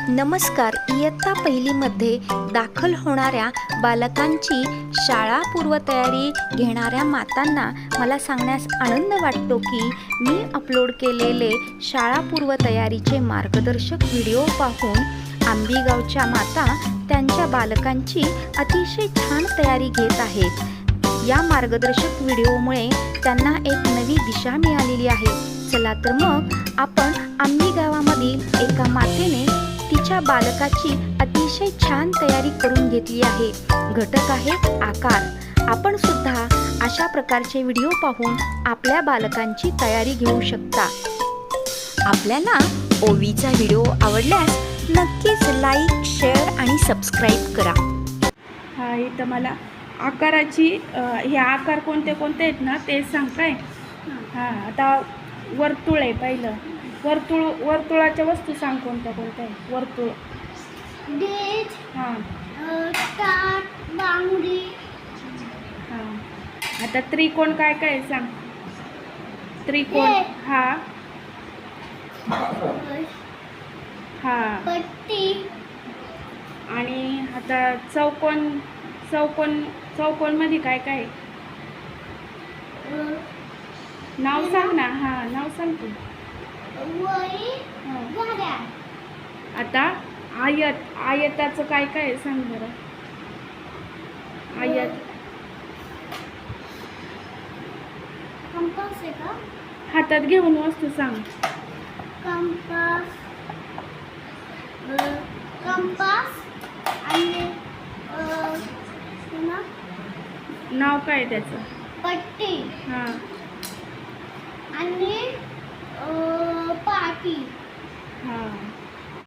नमस्कार. इयत्ता पहिलीमध्ये दाखल होणाऱ्या बालकांची शाळा पूर्वतयारी घेणाऱ्या मातांना मला सांगण्यास आनंद वाटतो की मी अपलोड केलेले शाळा पूर्वतयारीचे मार्गदर्शक व्हिडिओ पाहून आंबीगावच्या माता त्यांच्या बालकांची अतिशय छान तयारी घेत आहेत. या मार्गदर्शक व्हिडिओमुळे त्यांना एक नवी दिशा मिळालेली आहे. चला तर मग आपण आंबीगावामधील एका मातेने तिच्या बालकाची अतिशय छान तयारी करून घेतली आहे. घटक आहे आकार. आपण सुद्धा अशा प्रकारचे व्हिडिओ पाहून आपल्या बालकांची तयारी घेऊ शकता. आपल्याला ओवीचा व्हिडिओ आवडल्यास नक्कीच लाईक, शेअर आणि सबस्क्राईब करा. हा, इथं मला आकाराची हे आकार कोणते कोणते आहेत ना ते सांग काय. हां, आता वर्तुळ आहे पहिलं. वर्तुळाच्या वस्तू सांग कोणत्या कोणत्या आहे. वर्तुळ, डेज, हां ताट, बांगडी. हां, आता त्रिकोण काय काय आहे सांग. त्रिकोण, हा हा पट्टी. आणि आता चौकोन मध्ये काय काय आहे. नाव सांग ना. हां, नाव सांग तू. वही, घड्याळ. आता आयताचं काय काय आहे सांग बरं. आयत, कंपास आहे का. हातात घेऊन वस्तू सांग. कंपास, कंपास आणि नाव काय आहे त्याचं. पट्टी हां, आणि पाटी. हां